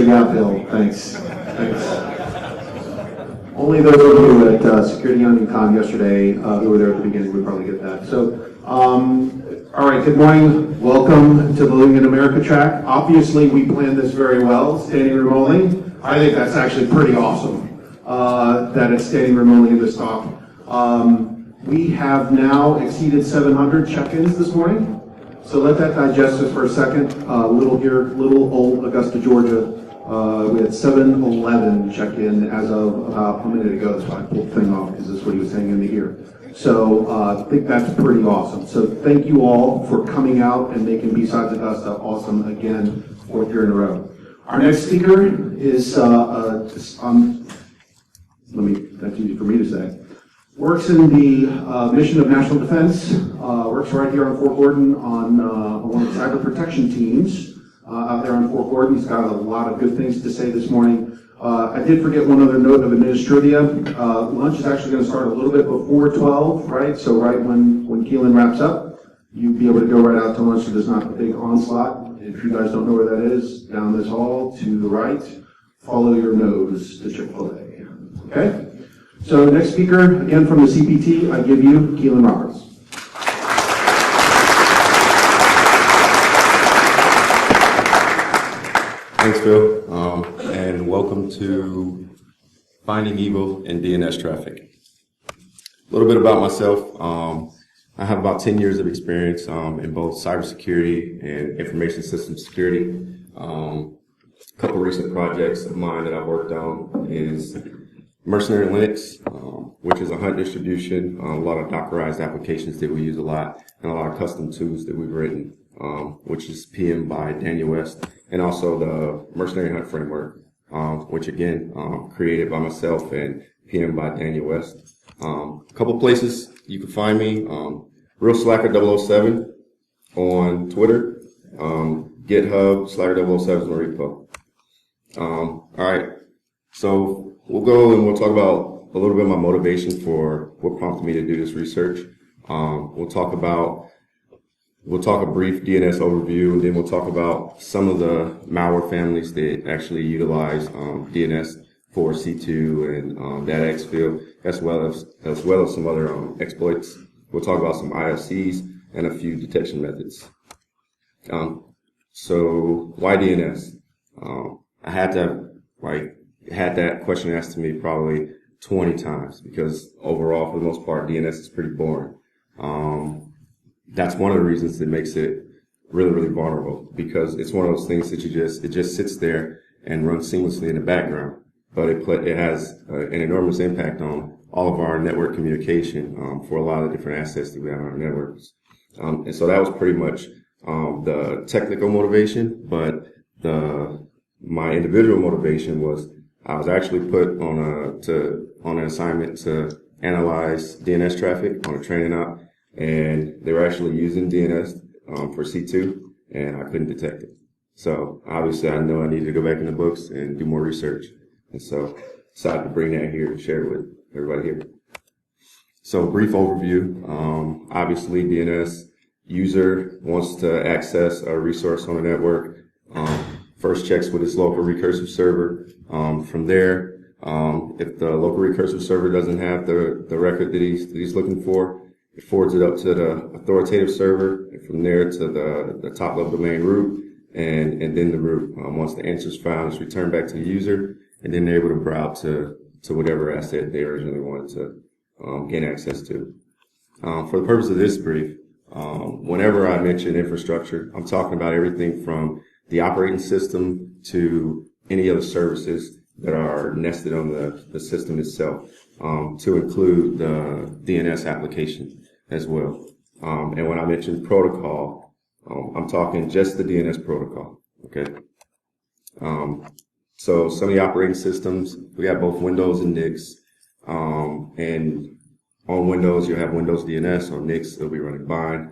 Yeah, Bill, thanks. Only those of you at Security Union Con yesterday who were there at the beginning would probably get that. So, all right, good morning. Welcome to the Living in America track. Obviously, we planned this very well, standing room only. I think that's actually pretty awesome that it's standing room only in this talk. We have now exceeded 700 check-ins this morning. So let that digest us for a second. Little old Augusta, Georgia. We had 711 check-in as of about a minute ago. That's why I pulled the thing off, because this is what he was saying in the ear. So I think that's pretty awesome. So thank you all for coming out and making BSidesAugusta awesome again, 4th year in a row. Our next speaker is, that's easy for me to say, works in the mission of national defense, works right here on Fort Gordon on one of the cyber protection teams out there on Fort Gordon. He's got a lot of good things to say this morning. I did forget one other note of administrivia. Lunch is actually going to start a little bit before 12, right? So right when Keelyn wraps up, you'll be able to go right out to lunch so there's not a big onslaught. If you guys don't know where that is, down this hall to the right, follow your nose to Chick-fil-A, okay? So next speaker, again from the CPT, I give you Keelyn Roberts. Thanks, Phil, and welcome to Finding Evil in DNS Traffic. A little bit about myself. I have about 10 years of experience in both cybersecurity and information system security. A couple recent projects of mine that I've worked on is Mercenary Linux, which is a hunt distribution, a lot of Dockerized applications that we use a lot, and a lot of custom tools that we've written, which is PM by Daniel West, and also the Mercenary Hunt Framework, which again, created by myself and PM by Daniel West. A couple places you can find me, Real Slacker 007 on Twitter, GitHub, Slacker 007 is my repo. All right, so we'll go and we'll talk about a little bit of my motivation for what prompted me to do this research. We'll talk a brief DNS overview, and then we'll talk about some of the malware families that actually utilize DNS for C2 and data exfil, as well as some other exploits. We'll talk about some IFCs and a few detection methods. So why DNS? I had that question asked to me probably 20 times, because overall, for the most part, DNS is pretty boring. That's one of the reasons that makes it really, really vulnerable, because it's one of those things that it just sits there and runs seamlessly in the background, but it has an enormous impact on all of our network communication for a lot of different assets that we have on our networks. And so that was pretty much the technical motivation, but my individual motivation was I was actually put on an assignment to analyze DNS traffic on a training op, and they were actually using DNS for C2, and I couldn't detect it. So obviously I know I needed to go back in the books and do more research, and so decided to bring that here and share it with everybody here. So brief overview. Obviously DNS user wants to access a resource on a network. First checks with its local recursive server. From there, if the local recursive server doesn't have the record that he's looking for, it forwards it up to the authoritative server, and from there to the top level domain root, and then the root. Once the answer is found, it's returned back to the user, and then they're able to browse to whatever asset they originally wanted to gain access to. For the purpose of this brief, whenever I mention infrastructure, I'm talking about everything from the operating system to any other services that are nested on the system itself, to include the DNS application as well. And when I mention protocol, I'm talking just the DNS protocol, okay? So some of the operating systems, we have both Windows and Nix, and on Windows, you have Windows DNS. On Nix, it'll be running bind.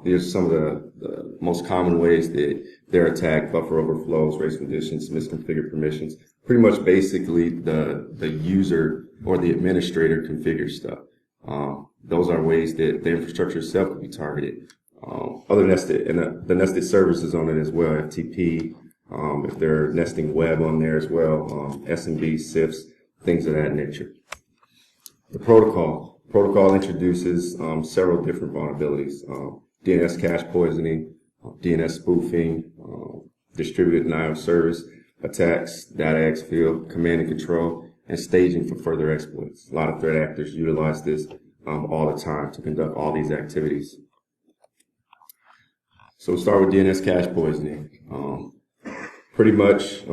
These are some of the most common ways that they're attacked: buffer overflows, race conditions, misconfigured permissions. Pretty much basically the user or the administrator configures stuff. Those are ways that the infrastructure itself can be targeted. Other nested, and the nested services on it as well, FTP, if they're nesting web on there as well, SMB, SIFs, things of that nature. The protocol introduces several different vulnerabilities: DNS cache poisoning, DNS spoofing, distributed denial of service attacks, data exfil, command and control, and staging for further exploits. A lot of threat actors utilize this all the time to conduct all these activities. So we'll start with DNS cache poisoning. Pretty much,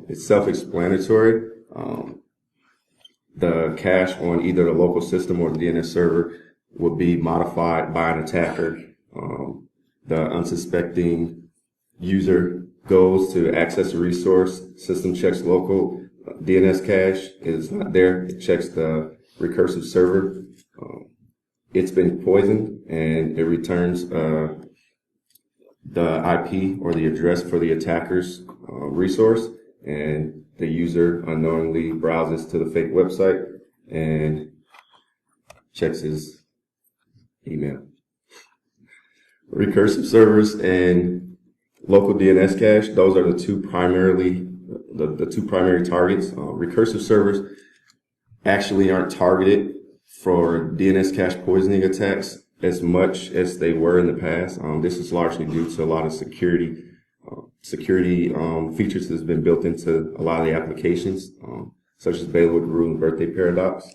it's self-explanatory. The cache on either the local system or the DNS server will be modified by an attacker. The unsuspecting user goes to access a resource, system checks local DNS cache, is not there, it checks the recursive server. It's been poisoned, and it returns the IP or the address for the attacker's resource, and the user unknowingly browses to the fake website and checks his email. Recursive servers and local DNS cache, those are the two primary targets. Recursive servers actually aren't targeted for DNS cache poisoning attacks as much as they were in the past. This is largely due to a lot of security features that's been built into a lot of the applications, such as Bailiwick rule and birthday paradox.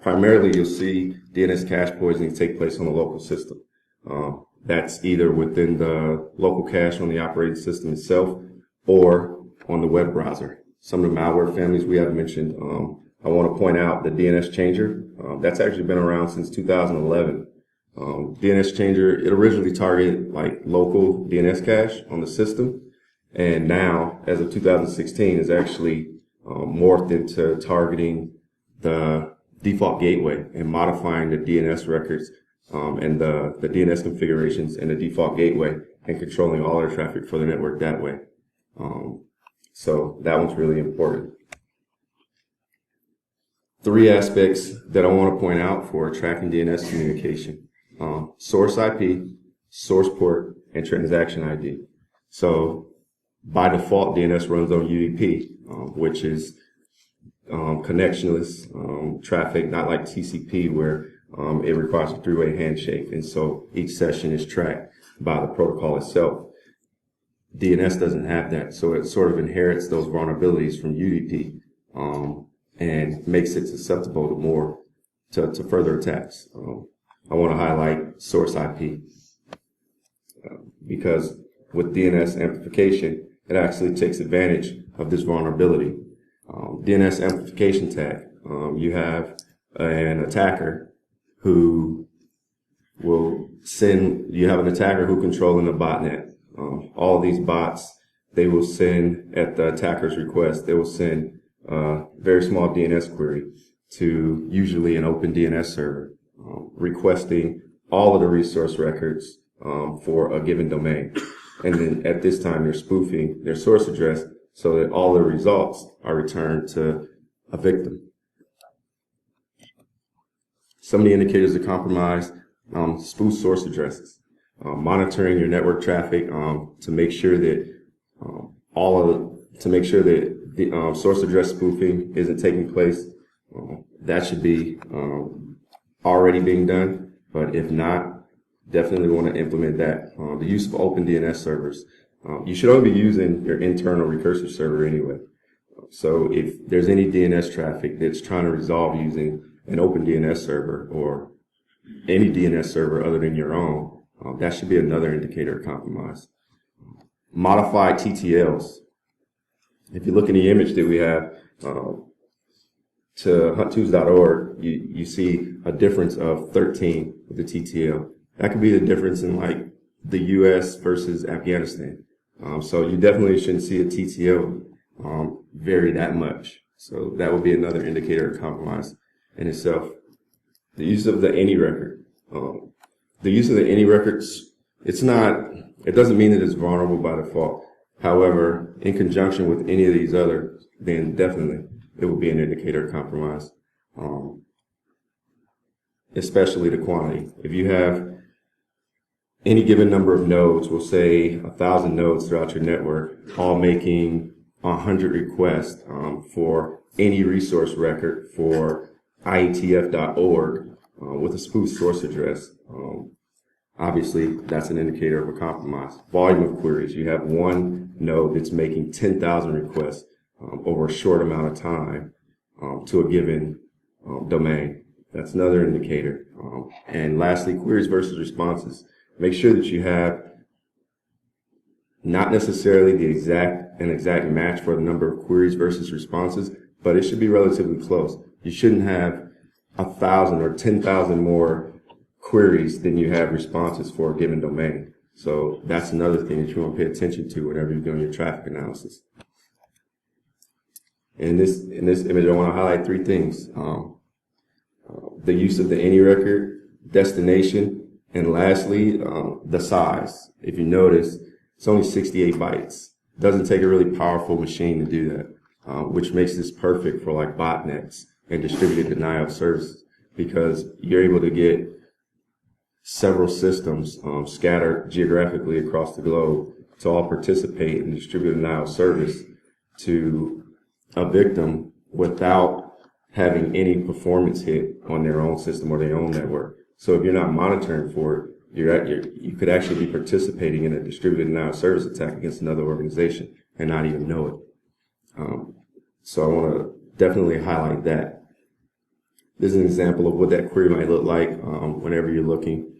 Primarily, you'll see DNS cache poisoning take place on the local system. That's either within the local cache on the operating system itself or on the web browser. Some of the malware families we have mentioned, I want to point out the DNS changer. That's actually been around since 2011. DNS changer, it originally targeted like local DNS cache on the system, and now, as of 2016, is actually morphed into targeting the default gateway and modifying the DNS records and the DNS configurations in the default gateway and controlling all their traffic for the network that way. So that one's really important. Three aspects that I want to point out for tracking DNS communication: source IP, source port, and transaction ID. So by default, DNS runs on UDP, which is connectionless traffic, not like TCP where it requires a three-way handshake, and so each session is tracked by the protocol itself. DNS doesn't have that, so it sort of inherits those vulnerabilities from UDP and makes it susceptible to further attacks. I want to highlight source IP because with DNS amplification, it actually takes advantage of this vulnerability. DNS amplification tag, you have an attacker who will send, you have an attacker who controlling a botnet. All of these bots, they will send, at the attacker's request, they will send a very small DNS query to usually an open DNS server, requesting all of the resource records for a given domain. And then at this time, they're spoofing their source address so that all the results are returned to a victim. Some of the indicators of compromise: spoof source addresses, monitoring your network traffic to make sure that the source address spoofing isn't taking place. That should be already being done, but if not, definitely want to implement that. The use of open DNS servers. You should only be using your internal recursive server anyway. So if there's any DNS traffic that's trying to resolve using an open DNS server or any DNS server other than your own, that should be another indicator of compromise. Modified TTLs. If you look in the image that we have to hunttoos.org, you see a difference of 13 with the TTL. That could be the difference in like the US versus Afghanistan. So you definitely shouldn't see a TTL vary that much. So that would be another indicator of compromise in itself. The use of the any record. The use of the any records, it doesn't mean that it's vulnerable by default. However, in conjunction with any of these others, then definitely it will be an indicator of compromise. Especially the quantity. If you have any given number of nodes, we'll say 1,000 nodes throughout your network, all making 100 requests for any resource record for ietf.org with a spoof source address. Obviously, that's an indicator of a compromise. Volume of queries. You have one node that's making 10,000 requests over a short amount of time to a given domain. That's another indicator. And lastly, queries versus responses. Make sure that you have not necessarily an exact match for the number of queries versus responses, but it should be relatively close. You shouldn't have 1,000 or 10,000 more queries than you have responses for a given domain. So that's another thing that you want to pay attention to whenever you're doing your traffic analysis. In this image, I want to highlight three things. The use of the any record, destination, and lastly, the size. If you notice, it's only 68 bytes. It doesn't take a really powerful machine to do that, which makes this perfect for like botnets and distributed denial of services, because you're able to get several systems scattered geographically across the globe to all participate in distributed denial of service to a victim without having any performance hit on their own system or their own network. So if you're not monitoring for it, you could actually be participating in a distributed denial of service attack against another organization and not even know it. So I want to definitely highlight that. This is an example of what that query might look like whenever you're looking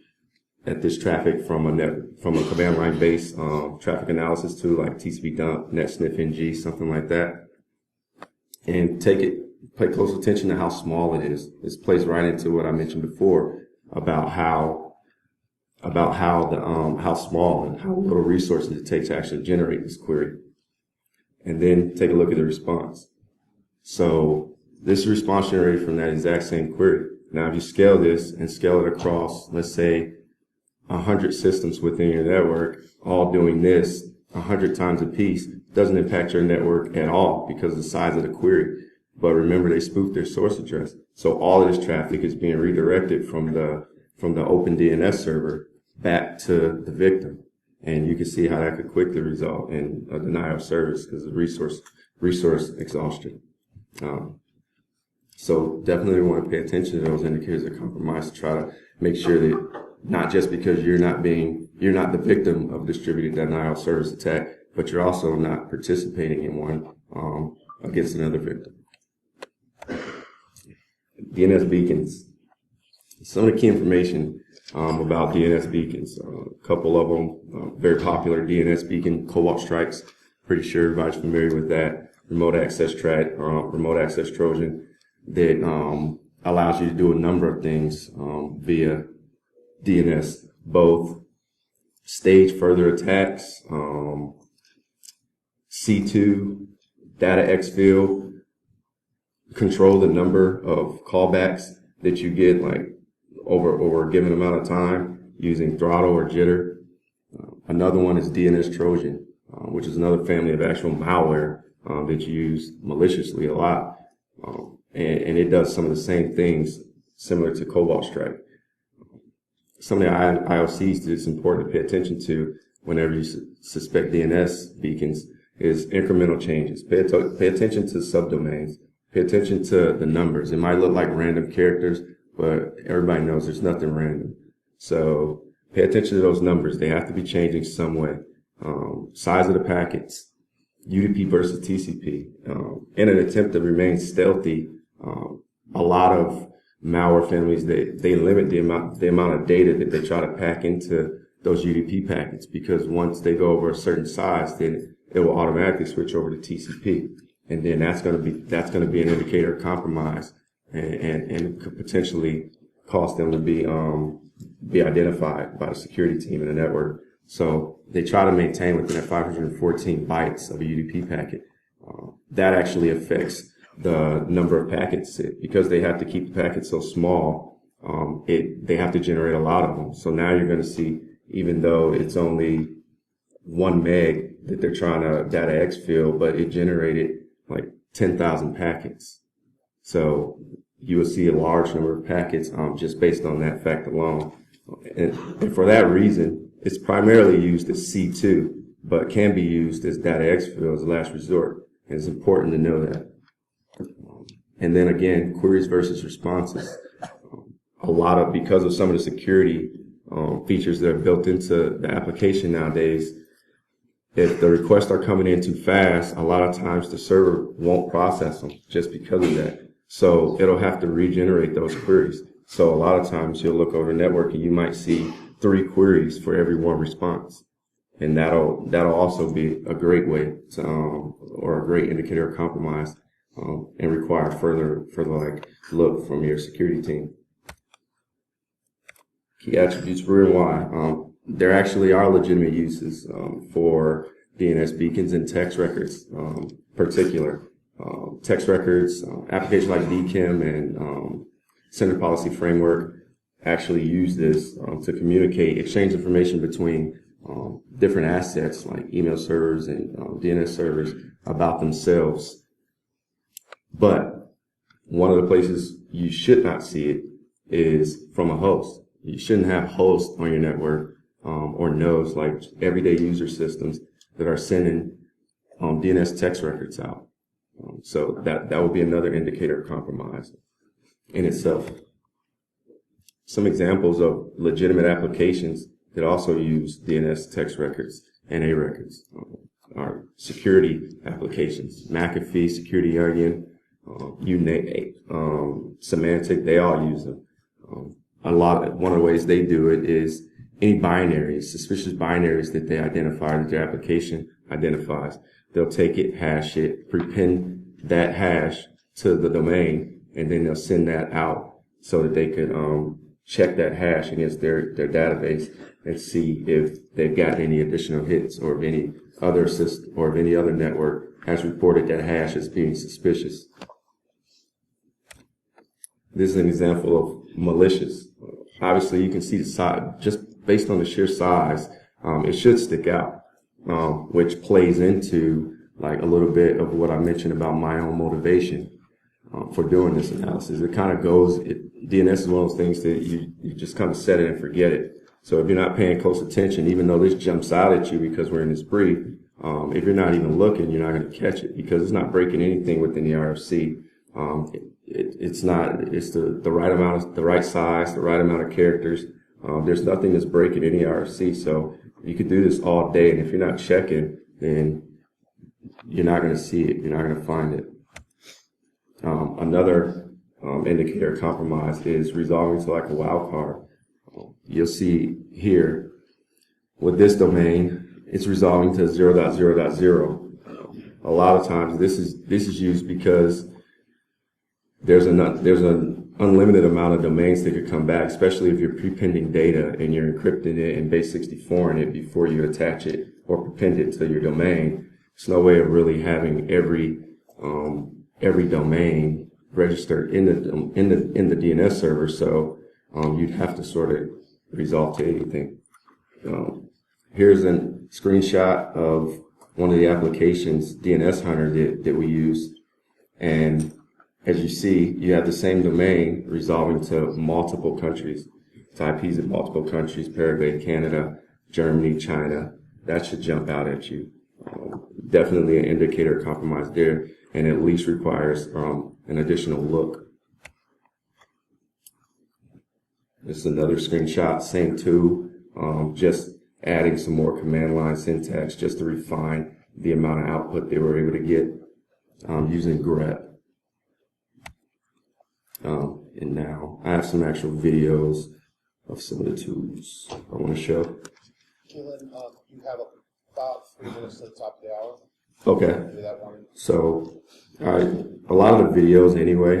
at this traffic from a command line based traffic analysis tool like TCP dump, NetSniff NG, something like that. And pay close attention to how small it is. This plays right into what I mentioned before about how small and how little resources it takes to actually generate this query. And then take a look at the response. So this is response generated from that exact same query. Now, if you scale this and scale it across, let's say 100 systems within your network, all doing this 100 times a piece, doesn't impact your network at all because of the size of the query. But remember, they spoofed their source address. So all of this traffic is being redirected from the open DNS server back to the victim. And you can see how that could quickly result in a denial of service because of resource exhaustion. So definitely want to pay attention to those indicators of compromise to try to make sure that not just because you're not the victim of distributed denial of service attack, but you're also not participating in one against another victim. DNS Beacons. Some of the key information about DNS Beacons. A couple of them, very popular DNS Beacon, Cobalt Strikes. Pretty sure everybody's familiar with that. Remote access Trojan that allows you to do a number of things via DNS, both stage further attacks, C2, data exfil, control the number of callbacks that you get like over a given amount of time using throttle or jitter. Another one is DNS Trojan, which is another family of actual malware that you use maliciously a lot. And it does some of the same things similar to Cobalt Strike. Some of the IOCs that it's important to pay attention to whenever you suspect DNS beacons is incremental changes. Pay attention to subdomains. Pay attention to the numbers. It might look like random characters, but everybody knows there's nothing random. So pay attention to those numbers. They have to be changing some way. Size of the packets, UDP versus TCP. In an attempt to remain stealthy, a lot of malware families, they limit the amount of data that they try to pack into those UDP packets, because once they go over a certain size, then it will automatically switch over to TCP, and then that's going to be an indicator of compromise, and could potentially cause them to be identified by the security team in the network. So they try to maintain within that 514 bytes of a UDP packet. That actually affects the number of packets because they have to keep the packets so small. They have to generate a lot of them. So now you're going to see, even though it's only 1 meg that they're trying to data exfil, but it generated like 10,000 packets. So you will see a large number of packets just based on that fact alone. And for that reason, It's primarily used as C2, but can be used as data exfil as a last resort. And it's important to know that. And then again, queries versus responses. Because of some of the security features that are built into the application nowadays, if the requests are coming in too fast, a lot of times the server won't process them just because of that. So it'll have to regenerate those queries. So a lot of times you'll look over the network and you might see 3 queries for every 1 response. And that'll also be a great way to, or a great indicator of compromise, and require further like look from your security team. Key attributes for and why. There actually are legitimate uses for DNS beacons and text records, particular. Text records, applications like DKIM and Center Policy Framework actually use this to communicate, exchange information between different assets like email servers and DNS servers about themselves. But one of the places you should not see it is from a host. You shouldn't have hosts on your network or nodes like everyday user systems that are sending DNS text records out. So that would be another indicator of compromise in itself. Some examples of legitimate applications that also use DNS text records and A records are security applications. McAfee, Security Onion, you name it, Semantic, they all use them. One of the ways they do it is any binaries, suspicious binaries that they identify, that their application identifies, they'll take it, hash it, prepend that hash to the domain, and then they'll send that out so that they could check that hash against their database and see if they've got any additional hits, or if any other system or if any other network has reported that hash as being suspicious. This is an example of malicious. Obviously, you can see the size, just based on the sheer size, it should stick out, which plays into like a little bit of what I mentioned about my own motivation for doing this analysis. It kind of goes, DNS is one of those things that you just kind of set it and forget it. So if you're not paying close attention, even though this jumps out at you because we're in this brief, if you're not even looking, you're not going to catch it because it's not breaking anything within the RFC. It's the right amount, the right size, the right amount of characters. There's nothing that's breaking any RFC. So you could do this all day, and if you're not checking, then you're not going to see it. You're not going to find it. Another indicator of compromise is resolving to like a wildcard. You'll see here with this domain, it's resolving to 0.0.0. A lot of times this is used because there's an unlimited amount of domains that could come back, especially if you're prepending data and you're encrypting it and base 64 in it before you attach it or prepend it to your domain. There's no way of really having every domain registered in the DNS server, so you'd have to sort of resolve to anything. Here's a screenshot of one of the applications, DNS Hunter, that we use, and as you see, you have the same domain resolving to multiple countries. It's IPs in multiple countries: Paraguay, Canada, Germany, China. That should jump out at you. Definitely an indicator of compromise there, and at least requires an additional look. This is another screenshot, same tool, just adding some more command line syntax just to refine the amount of output they were able to get using grep. And now I have some actual videos of some of the tools I want to show. Keelyn, you have about 3 minutes to the top of the hour. Okay. Do that one. So, all right, a lot of the videos anyway,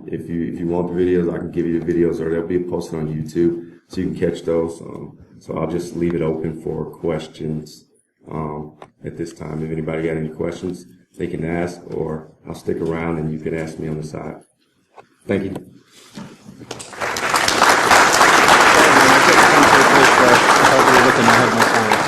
if you want the videos, I can give you the videos, or they'll be posted on YouTube, so you can catch those. So I'll just leave it open for questions at this time. If anybody got any questions, they can ask, or I'll stick around and you can ask me on the side. Thank you. I thought you were looking ahead of my time.